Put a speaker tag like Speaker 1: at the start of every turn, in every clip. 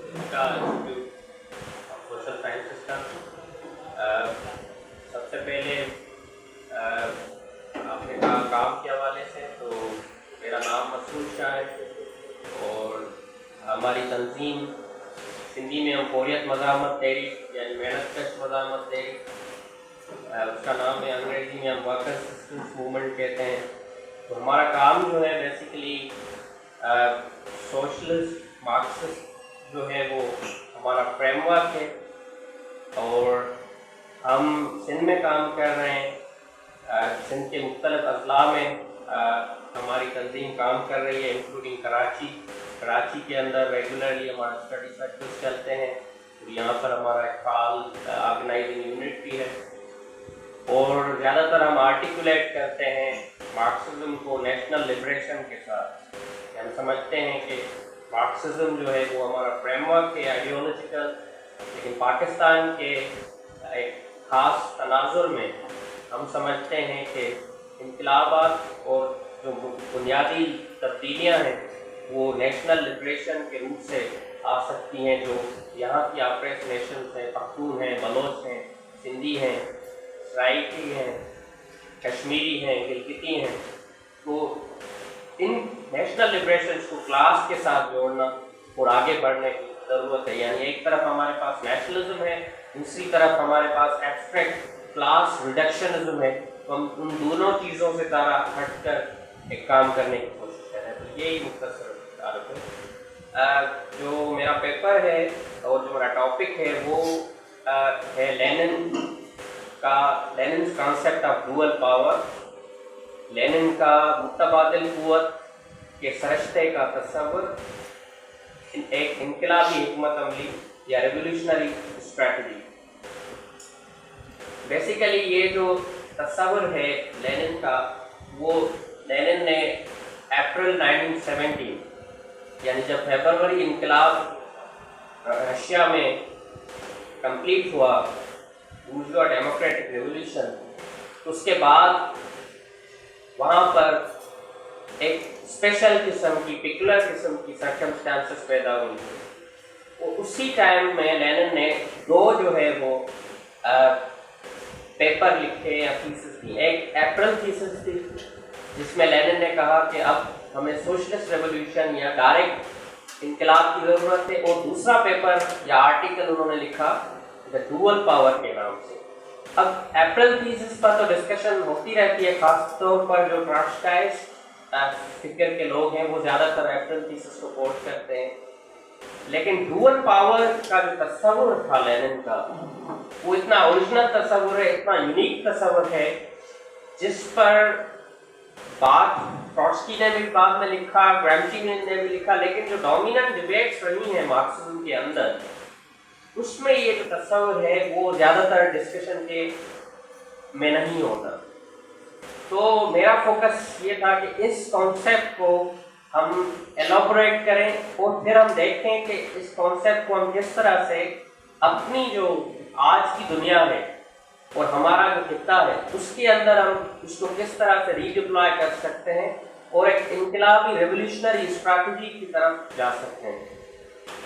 Speaker 1: کا institute of social sciences کا سب سے پہلے آپ نے کہا کام کے حوالے سے، تو میرا نام مسعود شاہ ہے اور ہماری تنظیم سندھی میں جمہوریت مزاحمت تحریک یعنی محنت کش مزاحمت تحریک، اس کا نام ہے انگریزی میں ہم ورکر اسسٹنس موومنٹ کہتے ہیں۔ تو ہمارا کام جو ہے بیسیکلی سوشلسٹ مارکسسٹ جو ہے وہ ہمارا فریم ورک ہے، اور ہم سندھ میں کام کر رہے ہیں۔ سندھ کے مختلف اضلاع میں ہماری تنظیم کام کر رہی ہے، انکلوڈنگ کراچی کے اندر ریگولرلی ہمارے اسٹڈی سرکلز چلتے ہیں، اور یہاں پر ہمارا ایک فعال آرگنائزنگ یونٹ بھی ہے، اور زیادہ تر ہم آرٹیکولیٹ کرتے ہیں مارکسزم کو نیشنل لبریشن کے ساتھ۔ ہم سمجھتے ہیں کہ مارکسزم جو ہے وہ ہمارا فریم ورک ہے آئیڈیولوجیکل، لیکن پاکستان کے ایک خاص تناظر میں ہم سمجھتے ہیں کہ انقلابات اور جو بنیادی تبدیلیاں ہیں وہ نیشنل لبریشن کے روپ سے آ سکتی ہیں، جو یہاں کی آپریس نیشنز ہیں، پختون ہیں، بلوچ ہیں، سندھی ہیں، سرائیکی ہیں، کشمیری ہیں، گلگتی ہیں۔ تو ان نیشنل لبریشنز کو کلاس کے ساتھ جوڑنا اور آگے بڑھنے کی ضرورت ہے، یعنی ایک طرف ہمارے پاس نیشنلزم ہے، دوسری طرف ہمارے پاس ایبسٹریکٹ کلاس ریڈکشنزم ہے، تو ہم ان دونوں چیزوں سے ذرا ہٹ کر ایک کام کرنے کی کوشش کر رہے ہیں۔ تو یہی مختصر تعارف ہے۔ جو میرا پیپر ہے اور جو میرا ٹاپک ہے وہ ہے Lenin's concept of dual power, Lenin کا متبادل قوت کے سرشتے کا تصور، ایک انقلابی حکمت عملی یا ریولیوشنری اسٹریٹجی۔ بیسیکلی یہ جو تصور ہے لینن کا، وہ لینن نے اپریل 1917 یعنی جب فیبروری انقلاب رشیا میں کمپلیٹ ہوا، بورژوا ڈیموکریٹک ریولیوشن، اس کے بعد وہاں پر ایک اسپیشل قسم کی پیکولر قسم کی سرکمسٹانسز پیدا ہوئی، اور اسی ٹائم میں لینن نے دو جو ہے وہ پیپر لکھے یا تھیسس دی۔ ایک اپریل تھیسس تھی جس میں لینن نے کہا کہ اب ہمیں سوشلسٹ ریولیوشن یا ڈائریکٹ انقلاب کی ضرورت ہے، اور دوسرا پیپر یا آرٹیکل انہوں نے لکھا ڈوئل پاور کے نام سے۔ اب اپریل تھیسس پر تو ڈسکشن ہوتی رہتی ہے، خاص طور پر جو ٹراسٹائسٹ فکر کے لوگ ہیں وہ زیادہ تر اپریل تھیسس کو کوٹ کرتے ہیں، لیکن ڈوئل پاور کا جو تصور تھا لینن کا، وہ اتنا اوریجنل تصور ہے، اتنا یونیک تصور ہے، جس پر بات ٹروٹسکی نے بھی بعد میں لکھا، گرامشی نے بھی لکھا، لیکن جو ڈومیننٹ ڈیبیٹس رہی ہیں مارکسزم کے اندر، اس میں یہ جو تصور ہے وہ زیادہ تر ڈسکشن کے میں نہیں ہوتا۔ تو میرا فوکس یہ تھا کہ اس کانسیپٹ کو ہم ایلابوریٹ کریں، اور پھر ہم دیکھیں کہ اس کانسیپٹ کو ہم کس طرح سے اپنی جو آج کی دنیا ہے اور ہمارا جو خطہ ہے اس کے اندر ہم اس کو کس طرح سے ری ڈپلوائے کر سکتے ہیں، اور ایک انقلابی ریولیوشنری اسٹریٹجی کی طرف جا سکتے ہیں۔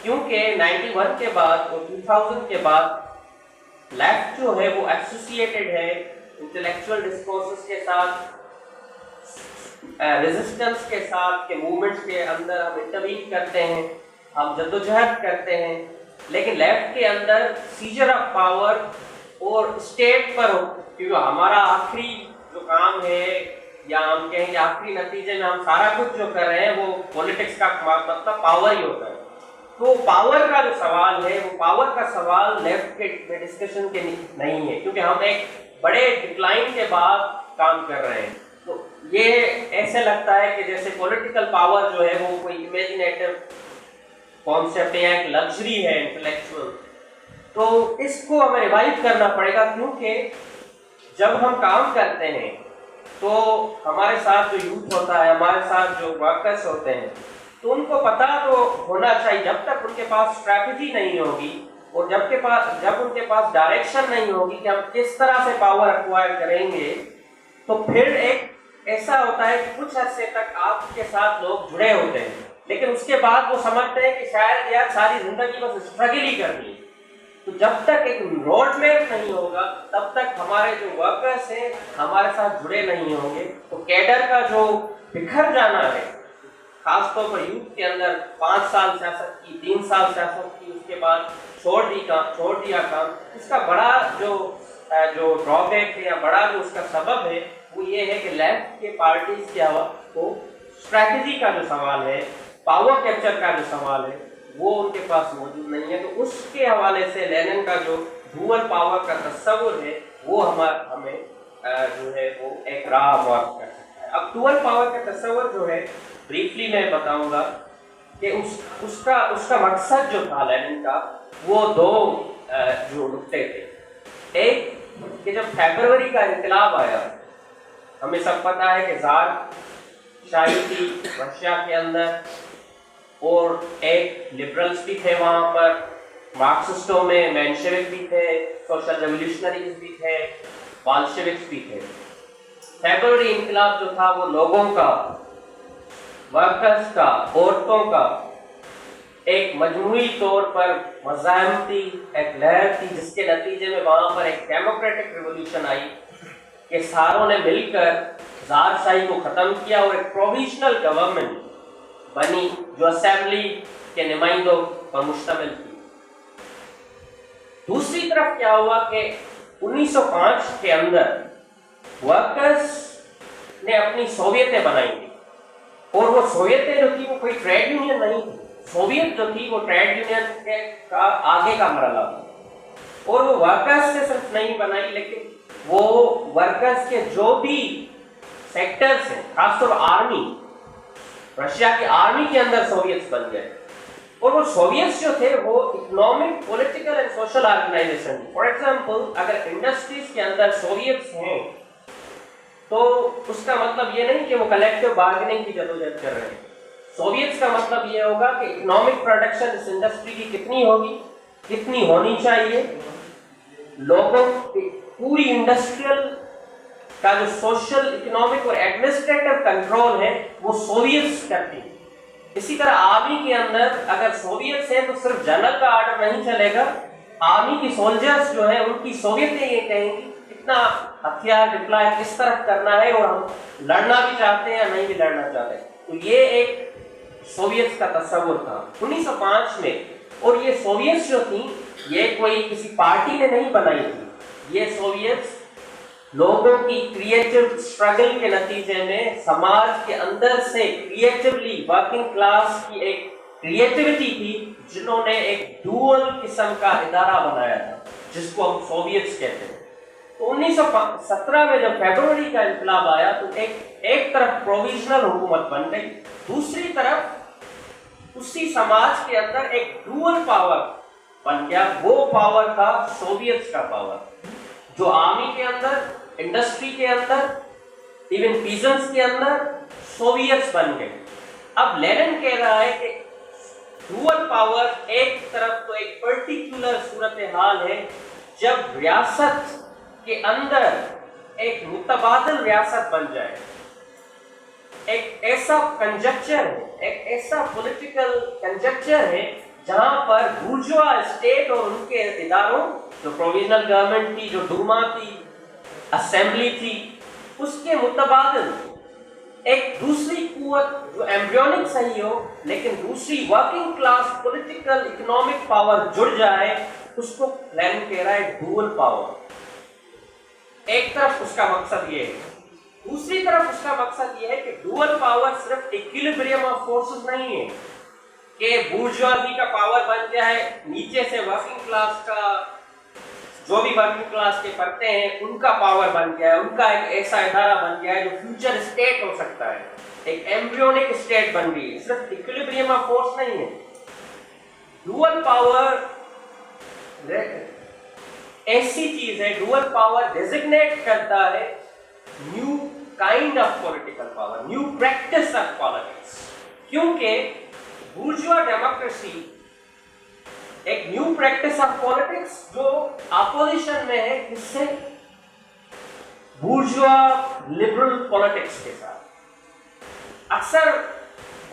Speaker 1: کیونکہ 91 کے بعد اور 2000 کے بعد لیفٹ جو ہے وہ ایسوسیٹڈ ہے انٹلیکچوئل ڈسکورسز کے ساتھ، ریزسٹنس کے ساتھ، کہ موومنٹس کے اندر ہم انٹروین کرتے ہیں، ہم جدوجہد کرتے ہیں، لیکن لیفٹ کے اندر سیجر آف پاور اور اسٹیٹ پر ہو، کیونکہ ہمارا آخری جو کام ہے، یا ہم کہیں کہ آخری نتیجے میں ہم سارا کچھ جو کر رہے ہیں وہ پولیٹکس کا مطلب پاور ہی ہوتا ہے۔ تو پاور کا جو سوال ہے، وہ پاور کا سوال لیفٹ کے ڈسکشن کے نہیں ہے، کیونکہ ہم ایک بڑے ڈکلائن کے بعد کام کر رہے ہیں۔ تو یہ ایسے لگتا ہے کہ جیسے پولیٹیکل پاور جو ہے وہ کوئی امیجنیٹو کانسیپٹ ہے، ایک لگژری ہے انٹلیکچوئل۔ تو اس کو ہمیں ریوائو کرنا پڑے گا، کیونکہ جب ہم کام کرتے ہیں تو ہمارے ساتھ جو یوتھ ہوتا ہے، ہمارے ساتھ جو ورکرس ہوتے ہیں، تو ان کو پتہ تو ہونا چاہیے، جب تک ان کے پاس اسٹریٹجی نہیں ہوگی اور جب ان کے پاس ڈائریکشن نہیں ہوگی کہ ہم کس طرح سے پاور ایکوائر کریں گے، تو پھر ایک ایسا ہوتا ہے کہ کچھ عرصے تک آپ کے ساتھ لوگ جڑے ہوتے ہیں، لیکن اس کے بعد وہ سمجھتے ہیں کہ شاید یار ساری زندگی بس اسٹرگل ہی کرنی ہے. تو جب تک ایک روڈ میپ نہیں ہوگا تب تک ہمارے جو ورکرس ہیں ہمارے ساتھ جڑے نہیں ہوں گے. تو کیڈر کا جو بکھر جانا ہے خاص طور پر یوتھ کے اندر 5 سال سیاست کی 3 سال سیاست کی اس کے بعد چھوڑ دیا کام, اس کا بڑا جو ڈرا بیک ہے یا بڑا جو اس کا سبب ہے وہ یہ ہے کہ لیفٹ کے پارٹیز کے کو اسٹریٹجی کا جو سوال ہے, پاور کیپچر کا جو سوال ہے وہ ان کے پاس موجود نہیں ہے. تو اس کے حوالے سے لینن کا جو ڈوئل پاور کا تصور ہے وہ ہمیں جو ہے وہ ایک راہ واضح کر سکتا ہے. اب ڈوئل پاور کا تصور جو ہے بریفلی میں بتاؤں گا کہ اس کا مقصد جو تھا لینن کا وہ 2 جو نقطے تھے. ایک کہ جب فیبروری کا انقلاب آیا, ہمیں سب پتہ ہے کہ زار شاہی تھی رشیا کے اندر اور ایک لبرلز بھی تھے وہاں پر, مارکسسٹوں میں مینشوک بھی تھے, سوشل ریولیوشنریز بھی تھے, بالشوکس بھی تھے. فیبروری انقلاب جو تھا وہ لوگوں کا, ورکرز کا, عورتوں کا ایک مجموعی طور پر مزاحمتی ایک لہر تھی جس کے نتیجے میں وہاں پر ایک ڈیموکریٹک ریولیوشن آئی کہ ساروں نے مل کر زار شاہی کو ختم کیا اور ایک پروویژنل گورنمنٹ بنی جو اسمبلی کے نمائندوں پر مشتمل تھی. دوسری طرف کیا ہوا کہ 1905 کے اندر ورکرز نے اپنی سوویتیں بنائی تھی اور وہ سوویتیں جو تھی وہ کوئی ٹریڈ یونین نہیں تھی. سوویت جو تھی وہ ٹریڈ یونین کا آگے کا مرحلہ تھا اور وہ ورکرز سے صرف نہیں بنائی لیکن وہ ورکرز کے جو بھی سیکٹرز ہیں خاص طور آرمی, رشیا کی آرمی کے اندر سوویتس بن گئے اور وہ سوویتس جو تھے وہ economic, political and social organisation تھی. فار ایگزامپل اگر انڈسٹریز کے اندر سوویتس ہیں تو اس کا مطلب یہ نہیں کہ وہ کلیکٹیو بارگیننگ کی جدوجہد کر رہے ہیں. سوویتس کا مطلب یہ ہوگا کہ اکنامک پروڈکشن اس انڈسٹری کی کتنی ہوگی, کتنی ہونی چاہیے, لوگوں کی پوری انڈسٹریل کا جو سوشل, اکنامک اور ایڈمنسٹریٹو کنٹرول ہے وہ سوویتس کرتی ہے. اسی طرح آرمی کے اندر اگر سوویتس ہیں تو صرف جنرل کا آرڈر نہیں چلے گا, آرمی کی سولجرز جو ہیں ان کی سوویتیں یہ کہیں گی کتنا ہتھیار ڈپلائی کس طرح کرنا ہے اور ہم لڑنا بھی چاہتے ہیں یا نہیں بھی لڑنا چاہتے ہیں. تو یہ ایک سوویتس کا تصور تھا 1905 میں. اور یہ سوویتس جو تھیں یہ کوئی کسی پارٹی نے نہیں بنائی تھی, یہ سوویتس لوگوں کی کریٹو اسٹرگل کے نتیجے میں سماج کے اندر سے کریٹیولی ورکنگ کلاس کی ایک کریٹیوٹی تھی جنہوں نے ایک ڈوئل قسم کا ادارہ بنایا تھا جس کو ہم سوویتس کہتے ہیں. تو 1917 میں جب فیبروری کا انقلاب آیا تو ایک طرف پروویژنل حکومت بن گئی, دوسری طرف اسی سماج کے اندر ایک ڈوئل پاور بن گیا. وہ پاور تھا سوویتس کا پاور جو آرمی کے اندر, انڈسٹری کے اندر, ایون پیزنٹس کے اندر سوویتس بن گئے. اب لینن کہہ رہا ہے کہ ڈوئل پاور ایک طرف تو ایک پرٹیکولر صورتحال ہے جب ریاست کے اندر ایک متبادل ریاست بن جائے, ایک ایسا کنجکچر ہے, ایک ایسا پولیٹیکل کنجکچر ہے جہاں پر بورژوا اسٹیٹ اور ان کے اداروں جو پروویژنل گورنمنٹ تھی, جو ڈوما تھی, اسمبلی تھی, اس کے متبادل ایک دوسری قوت جو ایمبریونک صحیح ہو لیکن دوسری working class political economic power جڑ جائے, اس کو لینن کہہ رہا ہے ڈوئل پاور. ایک طرف اس کا مقصد یہ ہے, دوسری طرف اس کا مقصد یہ ہے کہ ڈوئل پاور صرف ایکویلبریم آف فورسز نہیں ہے کہ بورژوازی کا پاور بن جائے, نیچے سے ورکنگ کلاس کا, جو بھی ورکنگ کلاس کے پڑھتے ہیں ان کا پاور بن گیا ہے, ان کا ایک ایسا ادارہ بن گیا ہے جو فیوچر اسٹیٹ ہو سکتا ہے, ایک ایمبریونک اسٹیٹ بن گئی ہے. صرف ایکویلبریم آف فورس نہیں ہے. ڈوئل پاور ایسی چیز ہے, ڈوئل پاور ڈیزگنیٹ کرتا ہے new kind of political power, new practice of politics, کیونکہ بورژوا ڈیموکریسی ایک نیو پریکٹس آف پالیٹکس جو اپوزیشن میں ہے کس سے, بورژوا لبرل پالیٹکس کے ساتھ. اکثر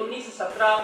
Speaker 1: 1917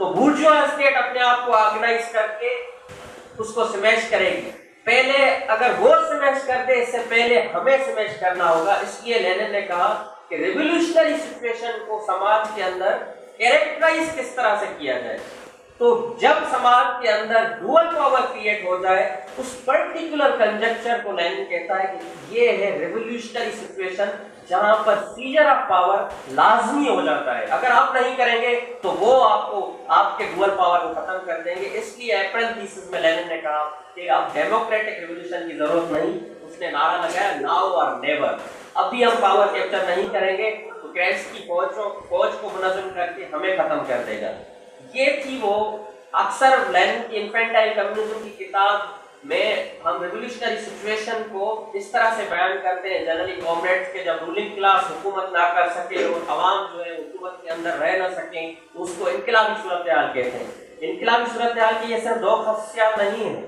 Speaker 1: تو بورژوا اسٹیٹ اپنے آپ کو آرگنائز کر کے اس کو سمیش کرے گی. پہلے اگر وہ سمیش کر دے اس سے پہلے ہمیں سمیش کرنا ہوگا. اس لیے لینن نے کہا کہ ریولیوشنری سچویشن کو سماج کے اندر کیریکٹرائز کس طرح سے کیا جائے. تو جب سماج کے اندر ڈوئل پاور کریٹ ہو جائے اس پرٹیکولر کنجکچر کو لینن کہتا ہے کہ یہ ہے ریولیوشنری سچویشن جہاں پر سیجر آف پاور لازمی ہو جاتا ہے. اگر آپ نہیں کریں گے تو وہ آپ کو آپ کے ڈوئل پاور کو ختم کر دیں گے. اس لیے اپریل تھیسس میں لینن نے کہا کہ اب ڈیموکریٹک ریولیوشن کی ضرورت نہیں. اس نے نعرہ لگایا ناؤ اور نیور. ابھی ہم پاور کیپچر نہیں کریں گے تو کرینس کی فوج کو منظم کر کے ہمیں ختم کر دے گا. یہ تھی وہ اکثر لینن کی انفینٹائل کمیونزم کی کتاب میں ہم ریولیوشنری سچویشن کو اس طرح سے بیان کرتے ہیں جنرلی کامریڈز کے جب رولنگ کلاس حکومت نہ کر سکے اور عوام جو ہے حکومت کے اندر رہ نہ سکیں اس کو انقلابی صورتحال کہتے ہیں. انقلابی صورتحال کی یہ صرف دو خصوصیات نہیں ہیں.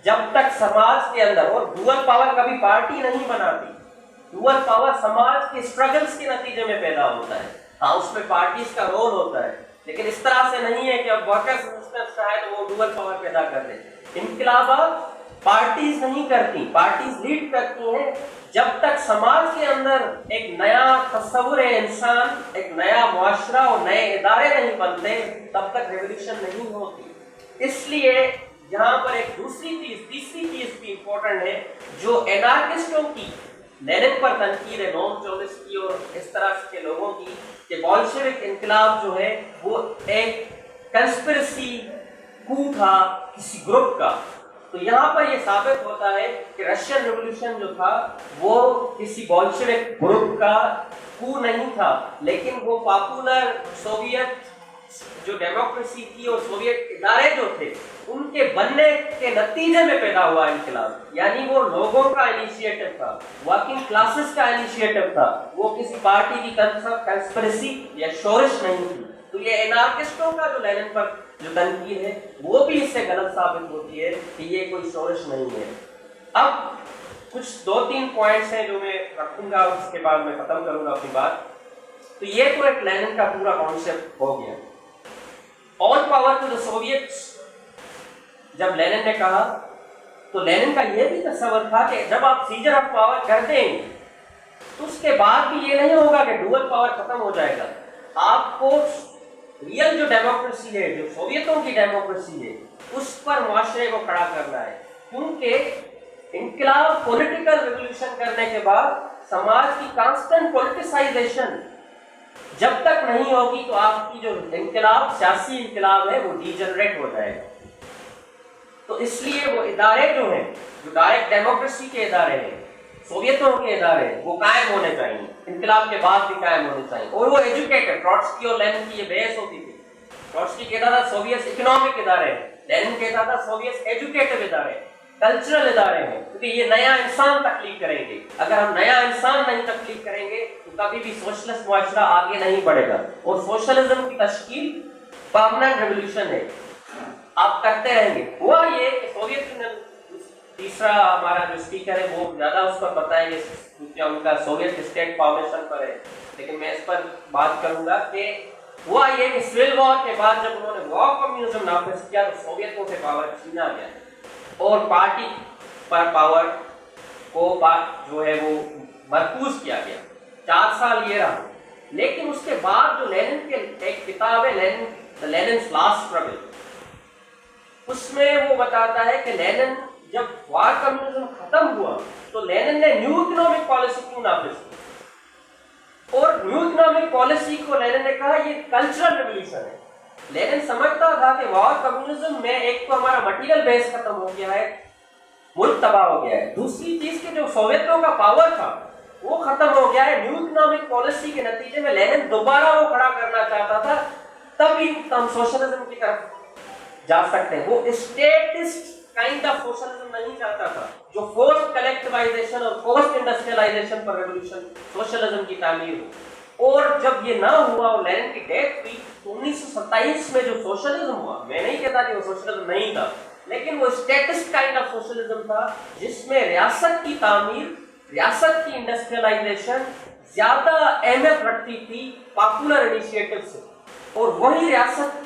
Speaker 1: جب تک سماج کے اندر اور ڈوئل پاور کبھی پارٹی نہیں بناتی. ڈوئل پاور سماج کے اسٹرگلز کے نتیجے میں پیدا ہوتا ہے. ہاں اس میں پارٹیز کا رول ہوتا ہے لیکن اس طرح سے نہیں ہے کہ اب ورکرز سسٹم شاید وہ ڈوئل پاور پیدا کر دیں. انقلابات پارٹیز نہیں کرتی, پارٹیز لیڈ کرتی ہیں. جب تک سماج کے اندر ایک نیا تصور انسان, ایک نیا معاشرہ اور نئے ادارے نہیں بنتے تب تک ریولیوشن نہیں ہوتی. اس لیے یہاں پر ایک تیسری چیز بھی امپورٹنٹ ہے جو انارکسٹوں کی لینن پر تنقید ہے, نوم چومسکی اور اس طرح کے لوگوں کی, کہ بولشوک انقلاب جو ہے وہ ایک کنسپریسی کو تھا کسی گروپ کا. تو یہاں پر یہ ثابت ہوتا ہے کہ رشین ریولوشن جو تھا وہ کسی بولشوک گروپ کا کو نہیں تھا لیکن وہ پاپولر سوویت جو ڈیموکریسی تھی اور سوویت ادارے جو تھے ان کے بننے کے نتیجے میں پیدا ہوا انقلاب. یعنی وہ لوگوں کا انیشیٹو تھا, ورکنگ کلاسز کا انیشیٹو تھا, وہ کسی پارٹی کی کنسپریسی یا شورش نہیں تھی. تو یہ انارکسٹوں کا جو لینن پر جو تنقید ہے وہ بھی اس سے غلط ثابت ہوتی ہے کہ یہ کوئی شورش نہیں ہے. اب کچھ 2-3 پوائنٹس ہیں جو میں رکھوں گا, اس کے بعد میں ختم کروں گا اپنی بات. تو یہ تو ایک لینن کا پورا کانسیپٹ ہو گیا. آل پاور ٹو دا سوویٹس جب لینن نے کہا تو لینن کا یہ بھی تصور تھا کہ جب آپ سیجر آف پاور کر دیں گے تو اس کے بعد بھی یہ نہیں ہوگا کہ ڈوئل پاور ختم ہو جائے گا. آپ کو ریئل جو ڈیموکریسی ہے, جو سوویتوں کی ڈیموکریسی ہے, اس پر معاشرے کو کھڑا کرنا ہے. کیونکہ انقلاب پولیٹیکل ریولیوشن کرنے کے بعد سماج کی کانسٹنٹ پولیٹیسائزیشن جب تک نہیں ہوگی تو آپ کی جو انقلاب سیاسی انقلاب ہے وہ ڈی جنریٹ ہو جائے گا. تو اس لیے وہ ادارے جو ہیں جو ڈائریکٹ ڈیموکریسی کے ادارے ہیں, سوویتوں کے ادارے وہ قائم ہونے چاہیے, انقلاب کے بعد بھی قائم ہونے چاہیے. اور وہ ایجوکیٹڈ, ٹروٹسکی اور لینن کی یہ بحث ہوتی تھی. ٹروٹسکی کہتا تھا سوویت اکنامک ادارے ہیں, لینن کہتا تھا سوویت ایجوکیٹو ادارے ہیں, کلچرل ادارے ہیں, کیونکہ یہ نیا انسان تخلیق کریں گے. اگر ہم نیا انسان نہیں تخلیق کریں گے تو کبھی بھی سوشلسٹ معاشرہ آگے نہیں بڑھے گا. اور سوشلزم کی تشکیل پرماننٹ ریولیوشن ہے, آپ کرتے رہیں گے. ہوا یہ کہ سوویت یونین, تیسرا ہمارا جو اسپیکر ہے وہ زیادہ اس پر بتائیں گے کیونکہ ان کا سوویت اسٹیٹ فارمیشن پر ہے, لیکن میں اس پر بات کروں گا کہ ہوا یہ کہ سول وار کے بعد جب انہوں نے وا کمیونزم نافذ کیا تو سوویتوں سے پاور چھینا گیا اور پارٹی پر پاور کو جو ہے وہ مرکوز کیا گیا. 4 سال یہ رہا. لیکن اس کے بعد جو لینن کے ایک کتاب ہے لینن's لاسٹ اسٹرگل, اس میں وہ بتاتا ہے کہ لینن جب وار کمیونزم ختم ہوا تو لینن نے نیو اکنامک پالیسی کیوں نافذ کی. اور نیو اکنامک پالیسی کو لینن نے کہا یہ کلچرل ریولیوشن ہے. لینن سمجھتا تھا کہ وار کمیونزم میں ایک تو ہمارا مٹیریل بیس ختم ہو گیا ہے, ملک تباہ ہو گیا ہے, دوسری چیز کہ جو سوویتوں کا پاور تھا وہ ختم ہو گیا ہے. نیو اکنامک پالیسی کے نتیجے میں لینن دوبارہ وہ کھڑا کرنا چاہتا تھا, تب ہم سوشلزم کی طرف جا سکتے ہیں. وہ اسٹیٹسٹ کائنڈ آف سوشلزم نہیں چاہتا تھا جو فورسڈ کلیکٹیوائزیشن اور فورسڈ انڈسٹریلائزیشن پر ریولیوشن سوشلزم کی تعمیر ہو. اور جب یہ نہ ہوا اور لینن کی ڈیتھ ہوئی تو 1927 میں جو سوشلزم ہوا, میں نہیں کہتا کہ وہ سوشلزم نہیں تھا, لیکن وہ اسٹیٹسٹ کائنڈ آف سوشلزم تھا جس میں ریاست کی تعمیر, ریاست کی انڈسٹریلائزیشن زیادہ اہمیت رکھتی تھی پاپولر انیشیٹو سے, اور وہی ریاست